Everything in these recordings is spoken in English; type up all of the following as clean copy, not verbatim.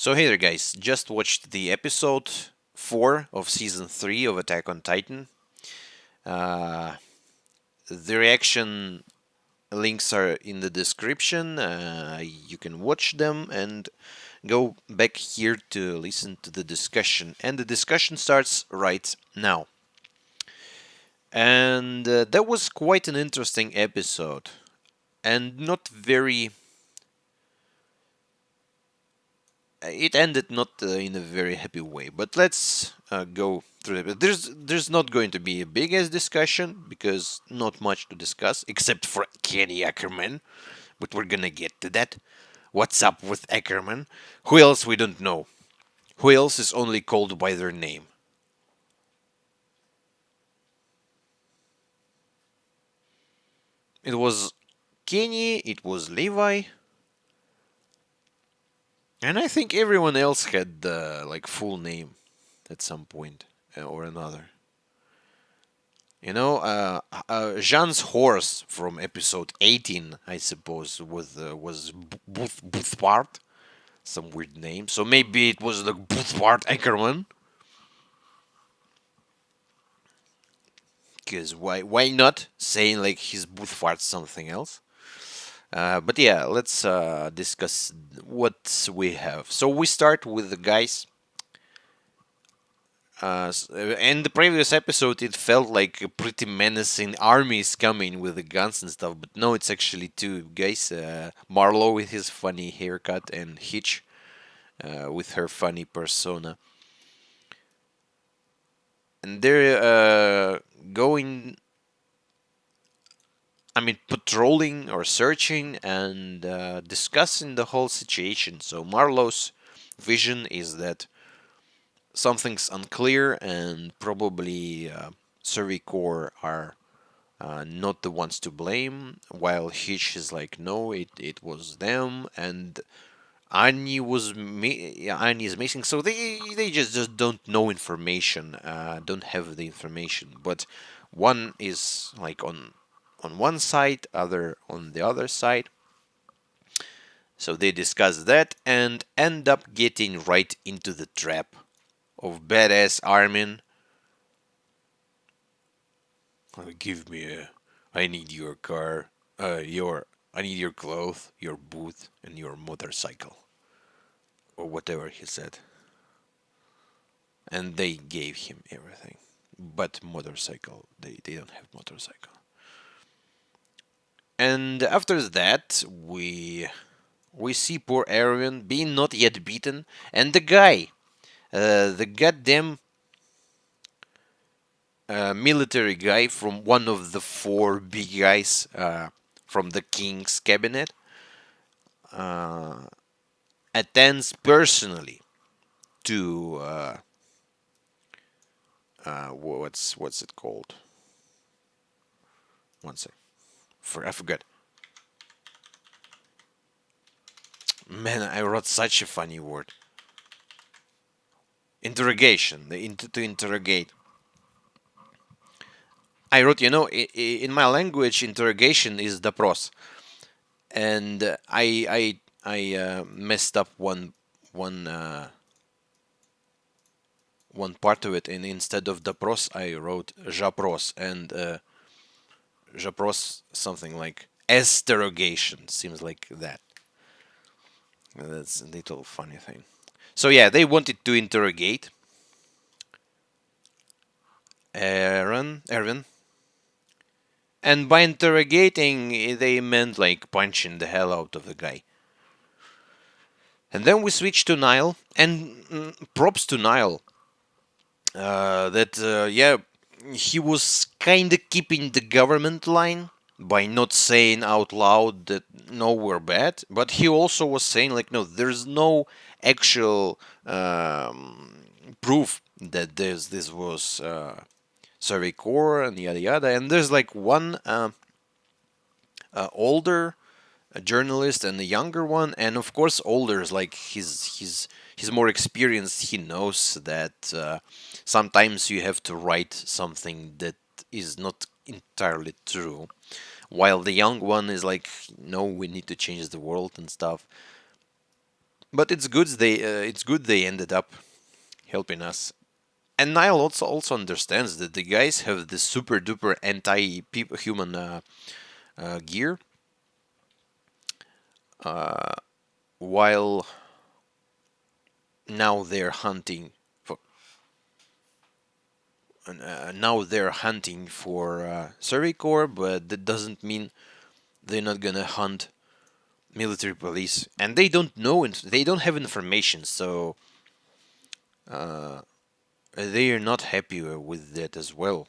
So hey there guys, just watched the episode 4 of season 3 of Attack on Titan. Uh, the reaction links are in the description. You can watch them and go back here to listen to the discussion. And the discussion starts right now. And that was quite an interesting episode. And not very it ended not in a very happy way. But let's go through it. There's not going to be a big ass discussion because not much to discuss except for Kenny Ackerman. But we're gonna get to that. What's up with Ackerman? Who else we don't know? Who else is only called by their name? It was Kenny. It was Levi. And I think everyone else had like full name at some point or another. Jean's horse from episode 18, I suppose, was Boothbart, some weird name. So maybe it was the Boothbart Ackerman. Because why not saying like his Boothbart something else? But yeah, let's discuss what we have. So we start with the guys. In the previous episode, it felt like a pretty menacing armies coming with the guns and stuff, but no, it's actually two guys. Marlo with his funny haircut and Hitch with her funny persona. And they're going, patrolling or searching and discussing the whole situation. So Marlo's vision is that something's unclear and probably Survey Corps are not the ones to blame, while Hitch is like, no, it was them, and Annie is missing, so they just don't know information, don't have the information. But one is like on one side, other on the other side. So they discuss that and end up getting right into the trap of badass Armin. Give me a. I need your car. Your. I need your clothes, your boot, and your motorcycle, or whatever he said. And they gave him everything, but motorcycle. They don't have motorcycle. And after that, we see poor Erwin being not yet beaten, and the guy, the goddamn military guy from one of the four big guys from the king's cabinet attends personally to what's it called? One sec, I forgot. Man, I wrote such a funny word. Interrogation. To interrogate. I wrote, in my language, interrogation is doпрос, and I messed up one part of it, and instead of doпрос, I wrote jaпрос, and jaпрос something like asterogation seems like that. That's a little funny thing. So yeah, they wanted to interrogate Erwin, and by interrogating, they meant like punching the hell out of the guy. And then we switch to Nill, and props to Nill. Yeah, he was kind of keeping the government line by not saying out loud that no, we're bad, but he also was saying like, no, there's no actual proof that this was Survey Corps and yada yada. And there's like one older journalist and a younger one, and of course older is like he's more experienced. He knows that sometimes you have to write something that is not entirely true, while the young one is like, no, we need to change the world and stuff. But it's good they ended up helping us. And Niall also understands that the guys have this super duper anti human gear, while now they're hunting for Survey Corps, but that doesn't mean they're not gonna hunt military police, and they don't know, they don't have information, so they are not happy with that as well.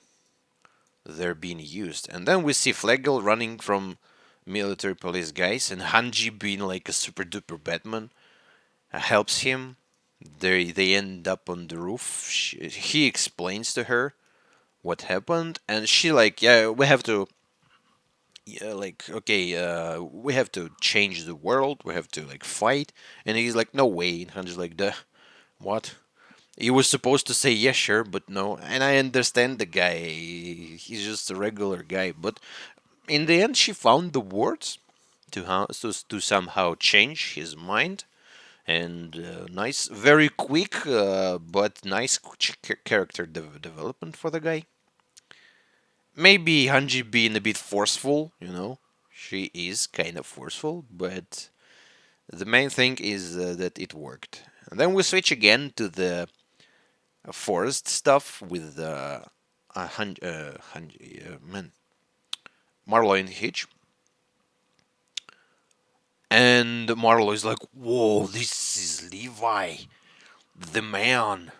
They're being used, and then we see Flagler running from military police guys, and Hanji being like a super duper Batman helps him. They end up on the roof. He explains to her what happened, and she like, yeah, we have to, yeah, like, okay, we have to change the world. We have to like fight, and he's like, no way. And Hanji's like, the what? He was supposed to say yes, sure, but no. And I understand the guy. He's just a regular guy, but in the end, she found the words to somehow change his mind. And nice, very quick, but nice character development for the guy. Maybe Hanji being a bit forceful, you know. She is kind of forceful, but the main thing is that it worked. And then we switch again to the forest stuff with man, Marlo and Hitch. And Marlo is like, whoa, this is Levi, the man.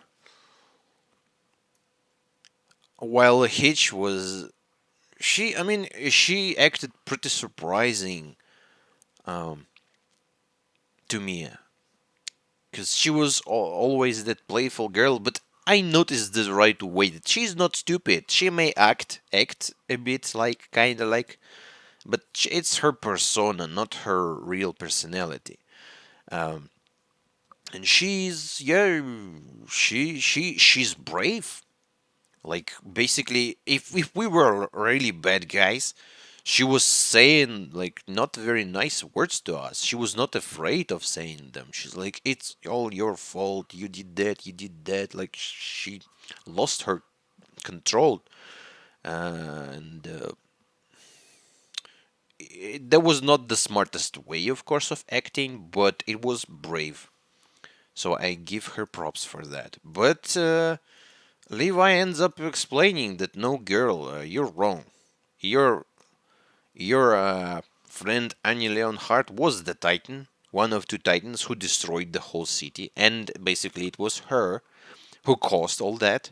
While Hitch was, I mean, she acted pretty surprising um, to me, because she was always that playful girl, but I noticed the right way that she's not stupid. She may act a bit like, kind of like, but it's her persona, not her real personality. Um, and she's, yeah, she's brave. Like, basically, if we were really bad guys, she was saying like not very nice words to us. She was not afraid of saying them. She's like, it's all your fault. You did that. You did that. Like, she lost her control, and that was not the smartest way, of course, of acting, but it was brave. So I give her props for that. But Levi ends up explaining that no, girl, you're wrong. Your friend Annie Leonhardt was the Titan, one of two Titans who destroyed the whole city, and basically it was her who caused all that,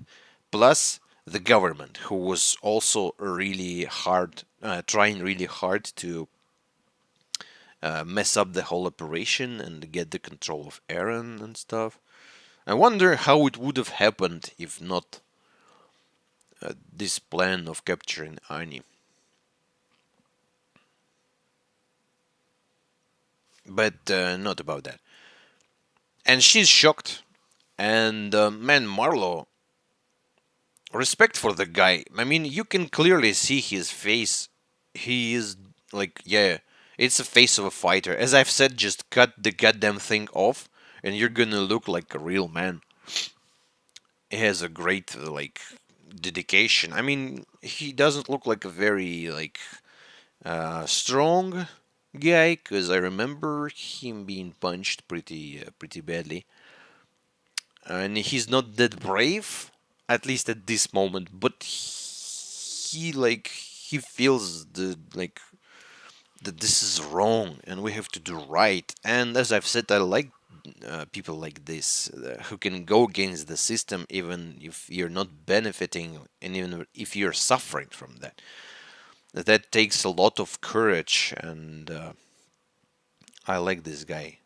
plus the government, who was also really hard, trying really hard to mess up the whole operation and get the control of Aaron and stuff. I wonder how it would have happened if not this plan of capturing Annie. But not about that. And she's shocked. And man, Marlo, respect for the guy. I mean, you can clearly see his face. He is like, yeah, it's the face of a fighter. As I've said, just cut the goddamn thing off, and you're gonna look like a real man. He has a great like dedication. I mean, he doesn't look like a very like strong guy, because I remember him being punched pretty badly, and he's not that brave, at least at this moment. But he feels the like that this is wrong and we have to do right. And as I've said, I like people like this who can go against the system even if you're not benefiting and even if you're suffering from that. That takes a lot of courage, and I like this guy.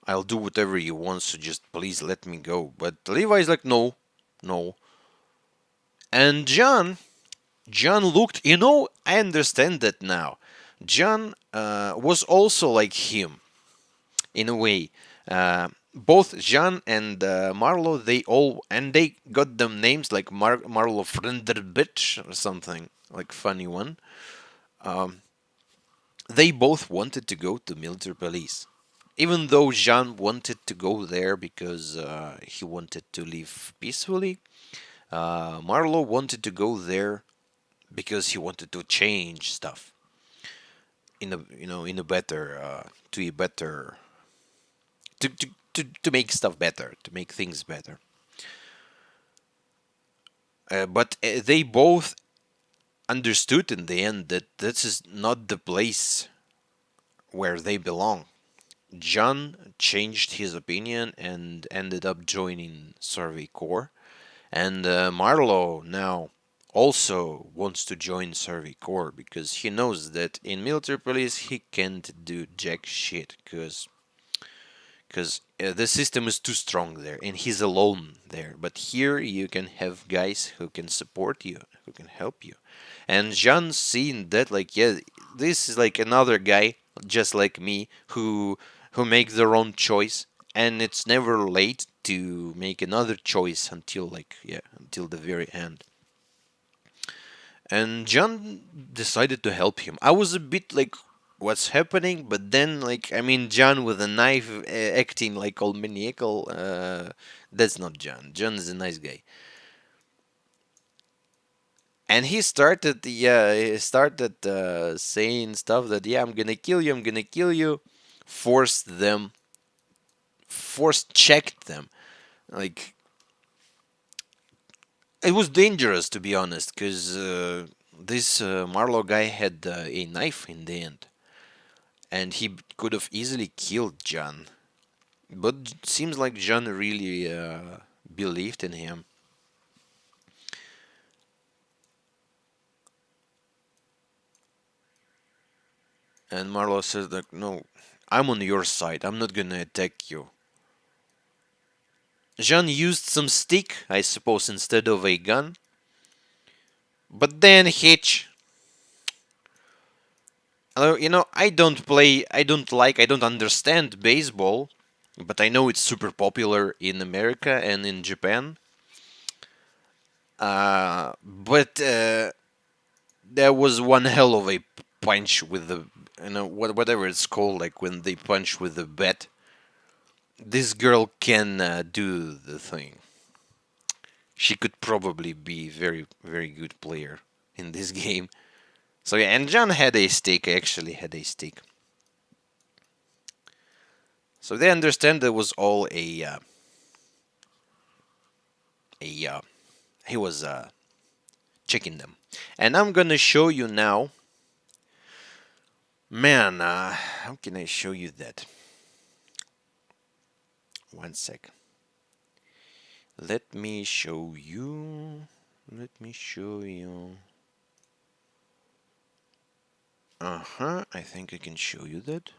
I'll do whatever you want, so just please let me go. But Levi's like, no, no. And John looked, I understand that now. John was also like him, in a way. Both John and Marlo, they got them names like Marlo Frenderbitch or something, like funny one. They both wanted to go to military police. even though Jean wanted to go there because he wanted to live peacefully, Marlo wanted to go there because he wanted to change stuff in a in a better to a better to make stuff better, to make things better. But they both understood in the end that this is not the place where they belong. John changed his opinion and ended up joining Survey Corps, and Marlo now also wants to join Survey Corps because he knows that in military police he can't do jack shit because the system is too strong there and he's alone there. But here you can have guys who can support you, who can help you. And Jean seen that like, yeah, this is like another guy just like me who make their own choice, and it's never late to make another choice until like, yeah, until the very end. And John decided to help him. I was a bit like, what's happening? But then, like, I mean, John with a knife acting like all maniacal. That's not John. John is a nice guy. And he started saying stuff that, yeah, I'm gonna kill you, I'm gonna kill you. Forced them, forced checked them. Like, it was dangerous to be honest, because this Marlowe guy had a knife in the end, and he could have easily killed John. But it seems like John really believed in him. And Marlo says like, no, I'm on your side. I'm not gonna attack you. John used some stick, I suppose, instead of a gun. But then Hitch, I don't understand baseball, but I know it's super popular in America and in Japan. But there was one hell of a punch with the, whatever it's called, like when they punch with the bat. This girl can do the thing. She could probably be very very good player in this game. So yeah, and John had a stake. Actually, had a stake. So they understand that was all a he was checking them, and I'm gonna show you now. Man, how can I show you that? One sec. Let me show you. Let me show you. I think I can show you that.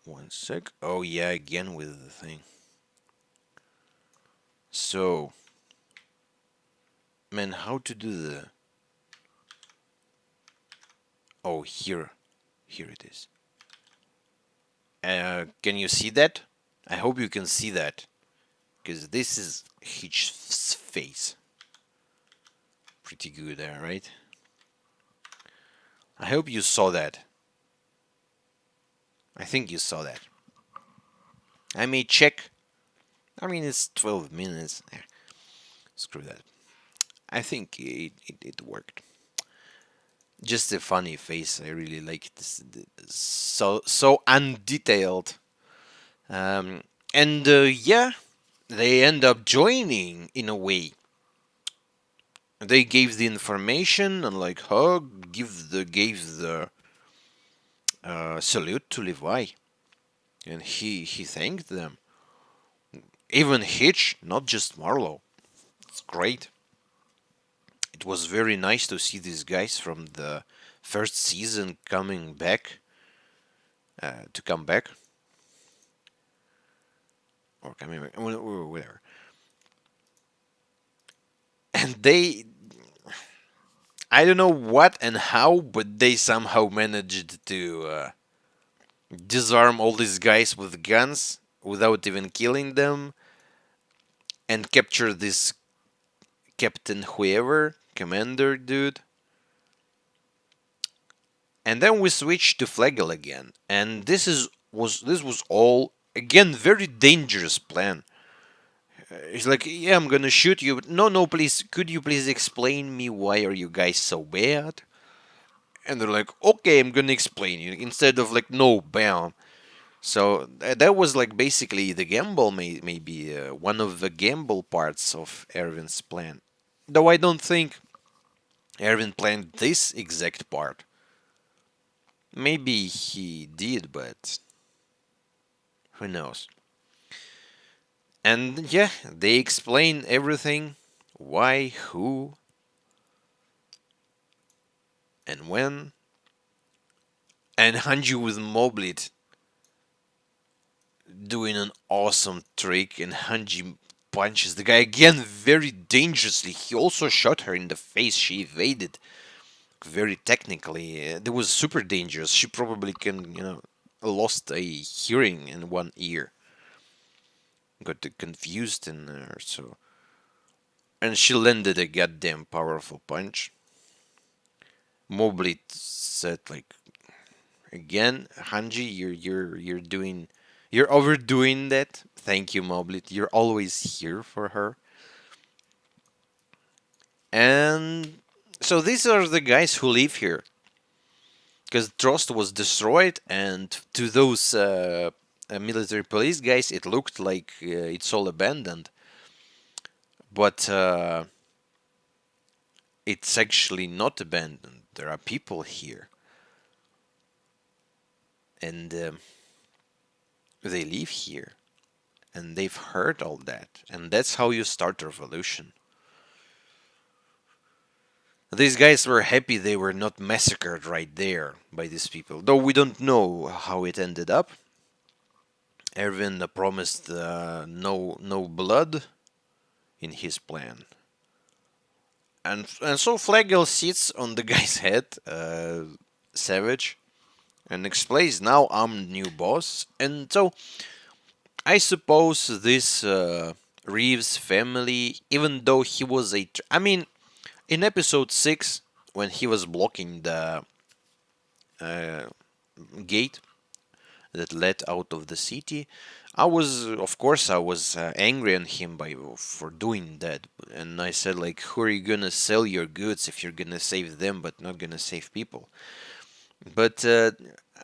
One sec. Oh yeah, again with the thing. So, man, how to do the... Oh, here. Here it is. Can you see that? I hope you can see that. Because this is Hitch's face. Pretty good there, right? I hope you saw that. I think you saw that. I may check. I mean, it's 12 minutes. Screw that. I think it worked. Just a funny face. I really like this. So undetailed. And yeah, they end up joining in a way. They gave the information and like hug, gave the salute to Levi, and he thanked them. Even Hitch, not just Marlo. It's great. It was very nice to see these guys from the first season coming back, to come back, or coming back, whatever. And they, I don't know what and how, but they somehow managed to disarm all these guys with guns without even killing them, and capture this Captain whoever, commander dude. And then we switch to Flagler again, and this is was all again very dangerous plan. He's like, yeah, I'm gonna shoot you. But no, no, please, could you please explain me why are you guys so bad? And they're like, okay, I'm gonna explain you. Instead of like, no, bam. So that was like basically the gamble, maybe one of the gamble parts of Erwin's plan. Though I don't think Erwin planned this exact part. Maybe he did, but who knows? And yeah, they explain everything, why, who, and when. And Hanju with Moblit doing an awesome trick, and Hanji punches the guy again very dangerously. He also shot her in the face. She evaded very technically. It was super dangerous. She probably can, lost a hearing in one ear. Got confused in there, so. And she landed a goddamn powerful punch. Moblit said like, again, Hanji, you're overdoing that. Thank you, Moblit. You're always here for her. And so these are the guys who live here. Because Trust was destroyed, and to those military police guys, it looked like it's all abandoned. But it's actually not abandoned. There are people here, and they live here, and they've heard all that, and that's how you start a revolution. These guys were happy they were not massacred right there by these people, though we don't know how it ended up. Erwin promised no blood in his plan, and so Flagler sits on the guy's head, Savage, and explains, "Now I'm new boss." And so I suppose this Reeves family, even though he was I mean, in episode 6, when he was blocking the uh, gate that led out of the city, of course, I was angry on him for doing that, and I said like, "Who are you gonna sell your goods if you're gonna save them, but not gonna save people?" But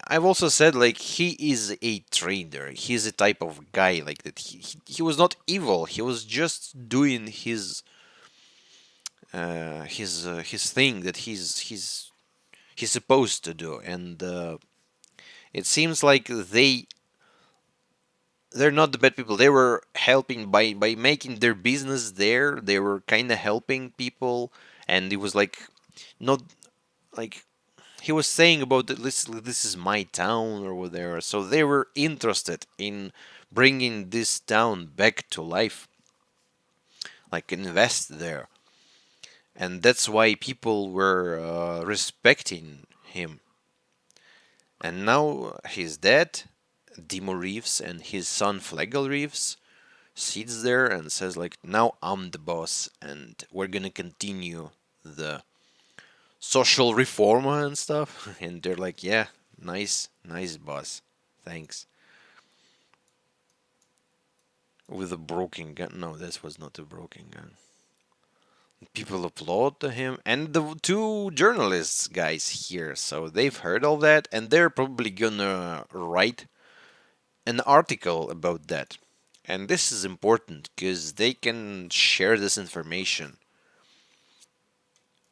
I've also said like he is a trader. He's a type of guy like that. He was not evil. He was just doing his thing that he's supposed to do, and it seems like they're not the bad people. They were helping by making their business there. They were kind of helping people, and it was like not like he was saying about that this is my town or whatever. So they were interested in bringing this town back to life, like invest there, and that's why people were respecting him. And now he's dead. Demo Reeves and his son Flagel Reeves sits there and says like, now I'm the boss and we're gonna continue the social reform and stuff. And they're like, yeah, nice boss, thanks. With a broken gun. No, this was not a broken gun. People applaud to him, and the two journalists guys here, so they've heard all that, and they're probably gonna write an article about that. And this is important because they can share this information,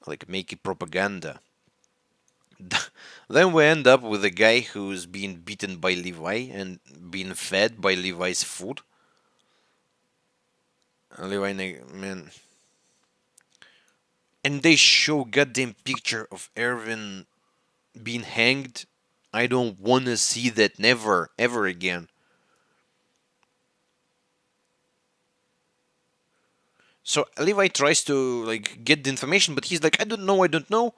like make it propaganda. Then we end up with a guy who's being beaten by Levi and being fed by Levi's food. Man. And they show goddamn picture of Erwin being hanged. I don't wanna see that never, ever again. So Levi tries to like get the information, but he's like, I don't know.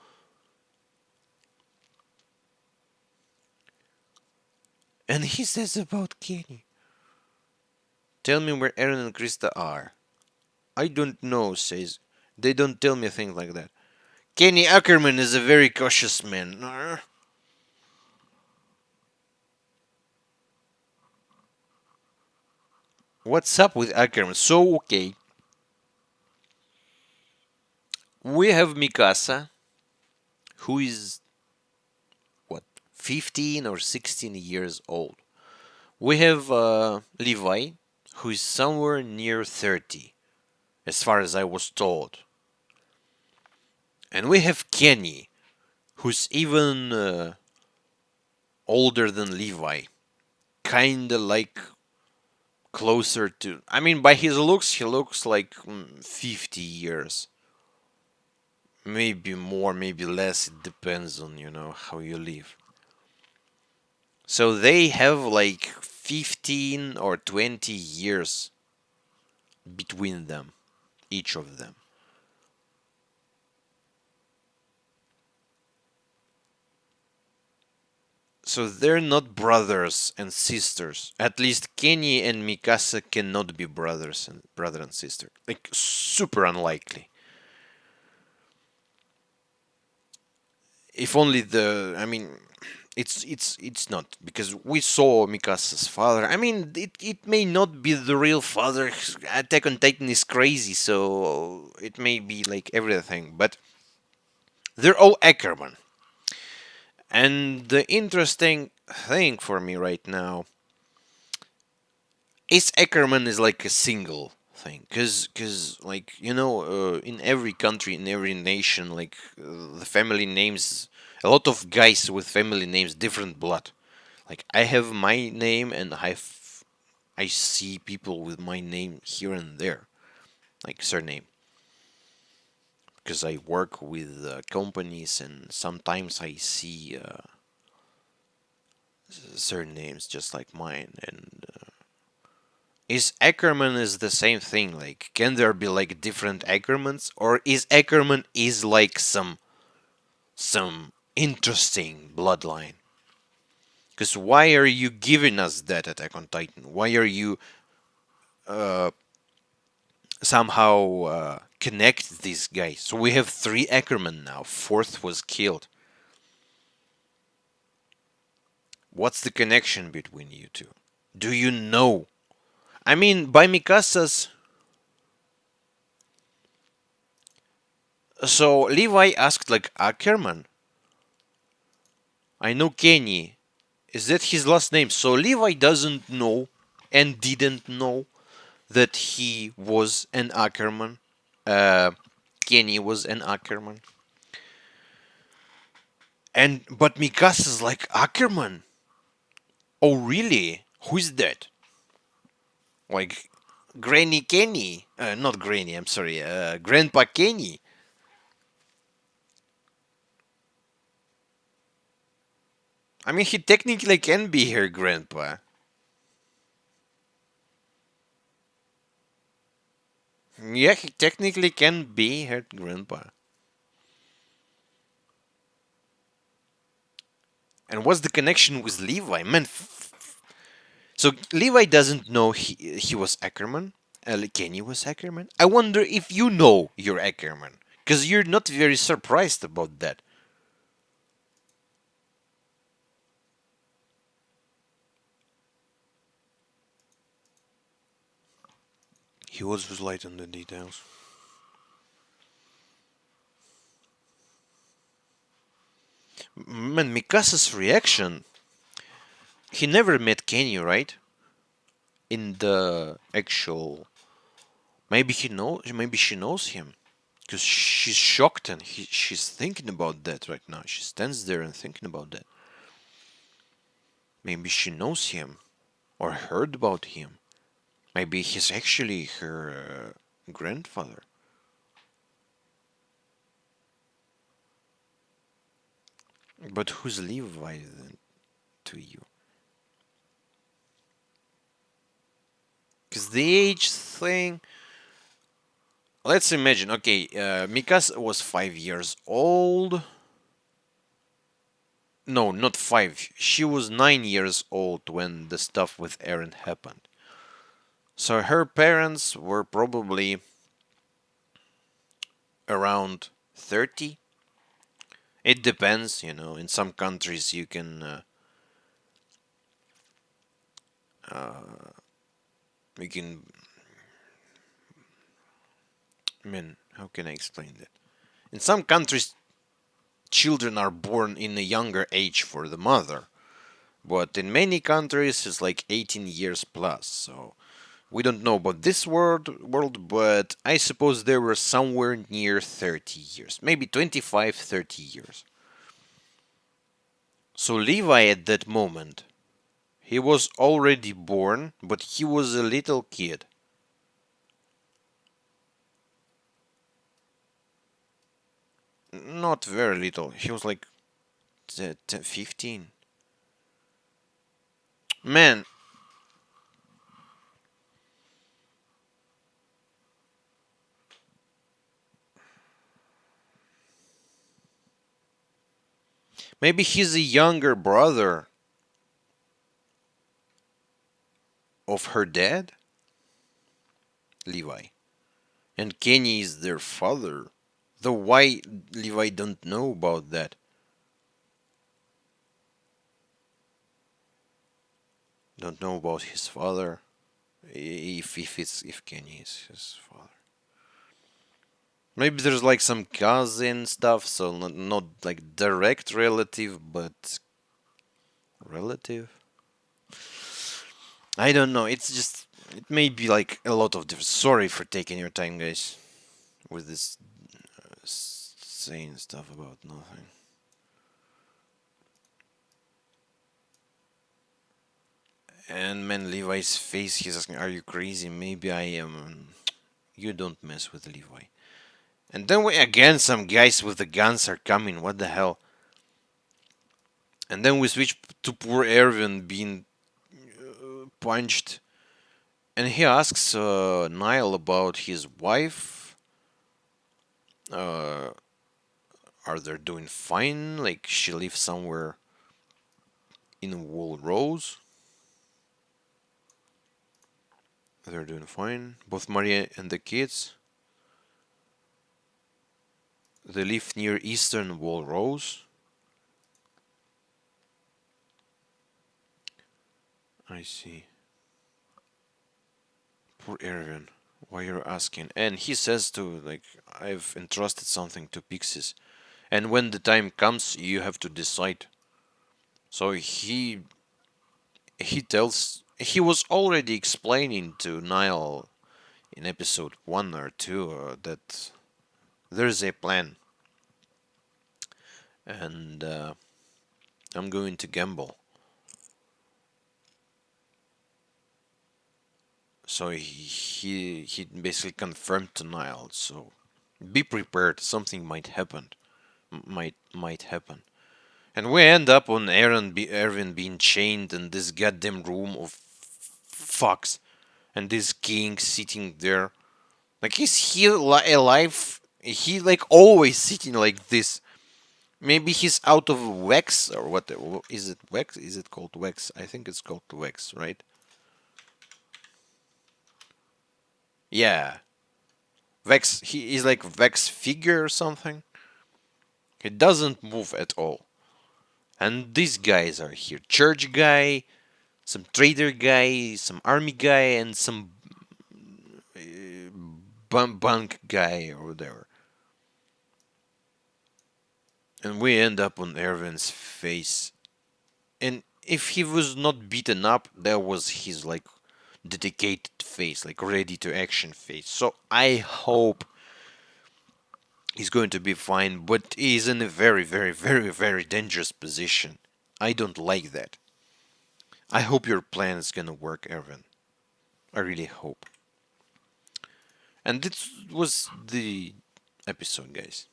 And he says about Kenny. Tell me where Aaron and Krista are. I don't know, says. They don't tell me things like that. Kenny Ackerman is a very cautious man. What's up with Ackerman? So, okay, we have Mikasa, who is, what, 15 or 16 years old. We have Levi, who is somewhere near 30, as far as I was told. And we have Kenny, who's even older than Levi. Kinda like closer to. I mean, by his looks, he looks like 50 years. Maybe more, maybe less. It depends on, how you live. So they have like 15 or 20 years between them, each of them. So they're not brothers and sisters. At least Kenny and Mikasa cannot be brother and sister. Like super unlikely. If only I mean, it's not because we saw Mikasa's father. I mean, it may not be the real father. Attack on Titan is crazy, so it may be like everything, but they're all Ackerman. And the interesting thing for me right now is Ackerman is like a single thing, cause like in every country, in every nation, like the family names, a lot of guys with family names, different blood. Like I have my name, and I see people with my name here and there, like surname, because I work with companies, and sometimes I see surnames just like mine. And is Ackerman is the same thing? Like, can there be like different Ackermans, or is Ackerman is like some interesting bloodline? Because why are you giving us that Attack on Titan? Why are you uh, somehow connect these guys? So we have three Ackerman now. Fourth was killed. What's the connection between you two? Do you know? I mean, by Mikasa's. So Levi asked like Ackerman. I know Kenny. Is that his last name? So Levi doesn't know and didn't know that he was an Ackerman. Uh, Kenny was an Ackerman. And but Mikasa's like Ackerman. Oh really? Who's that? Like Granny Kenny? Not Granny. I'm sorry. Grandpa Kenny. I mean, he technically can be her grandpa. Yeah, he technically can be her grandpa. And what's the connection with Levi? Man, so Levi doesn't know he was Ackerman. Kenny was Ackerman. I wonder if you know you're Ackerman, because you're not very surprised about that. He was light on the details. Man, Mikasa's reaction. He never met Kenny, right? In the actual. Maybe he knows. Maybe she knows him. Because she's shocked and she's thinking about that right now. She stands there and thinking about that. Maybe she knows him or heard about him. Maybe he's actually her grandfather. But who's Levi then to you? Because the age thing. Let's imagine. Okay, Mikasa was 5 years old. No, not five. She was 9 years old when the stuff with Eren happened. So her parents were probably around 30. It depends, In some countries, you can We can, I mean, how can I explain that? In some countries, children are born in a younger age for the mother, but in many countries, it's like 18 years plus. So we don't know about this world, but I suppose they were somewhere near 30 years, maybe 25, 30 years. So Levi at that moment, he was already born, but he was a little kid. Not very little. He was like 15. Man, maybe he's a younger brother of her dad, Levi. And Kenny is their father. Though why Levi don't know about that? Don't know about his father. If Kenny is his father. Maybe there's like some cousin stuff, so not like direct relative, but relative. I don't know. It's just it may be like a lot of different. Sorry for taking your time, guys, with this saying stuff about nothing. And man, Levi's face, he's asking, "Are you crazy? Maybe I am." You don't mess with Levi. And then we again, some guys with the guns are coming. What the hell? And then we switch to poor Erwin being punched, and he asks Niall about his wife. Uh, are they doing fine? Like she lives somewhere in Wool Rose. They're doing fine. Both Maria and the kids. They live near Eastern Wool Rose. I see. Poor Erwin. Why you're asking? And he says to like, I've entrusted something to Pixies, and when the time comes, you have to decide. So he tells he was already explaining to Niall in episode 1 or 2 that there's a plan, and I'm going to gamble. So he basically confirmed to Niall. So be prepared. Something might happen. Might happen. And we end up on Erwin being chained in this goddamn room of fucks, and this king sitting there. Like is he alive? He like always sitting like this. Maybe he's out of wax or what? Is it wax? Is it called wax? I think it's called wax, right? Yeah, Vex. He is like Vex figure or something. He doesn't move at all. And these guys are here: church guy, some trader guy, some army guy, and some bank guy or whatever. And we end up on Erwin's face. And if he was not beaten up, that was his like dedicated face, like ready to action face. So I hope he's going to be fine, but he's in a very, very, very, very dangerous position. I don't like that. I hope your plan is gonna work, Erwin. I really hope. And this was the episode, guys.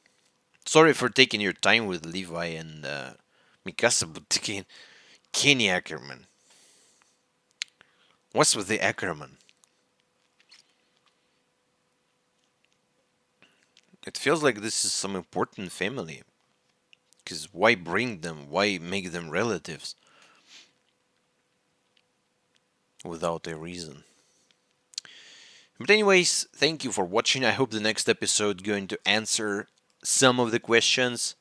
Sorry for taking your time with Levi and Mikasa, but again, Kenny Ackerman. What's with the Ackerman? It feels like this is some important family. Because why bring them? Why make them relatives without a reason? But anyways, thank you for watching. I hope the next episode going to answer some of the questions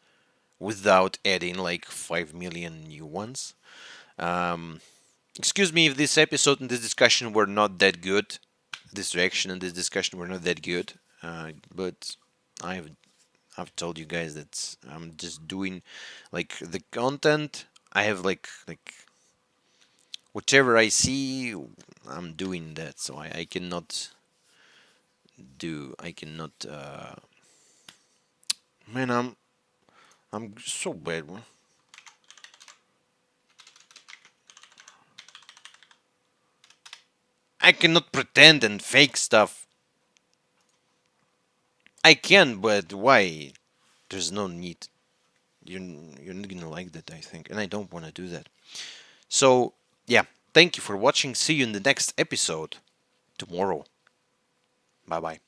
without adding like 5 million new ones. Um, Excuse me if this episode and this discussion were not that good. This reaction and this discussion were not that good. But I've I've told you guys that I'm just doing like the content. I have like whatever I see, I'm doing that. So I cannot do. I cannot. Man, I'm so bad. Man. I cannot pretend and fake stuff. I can, but why? There's no need. You're not gonna like that, I think, and I don't want to do that. So yeah, thank you for watching. See you in the next episode tomorrow. Bye bye.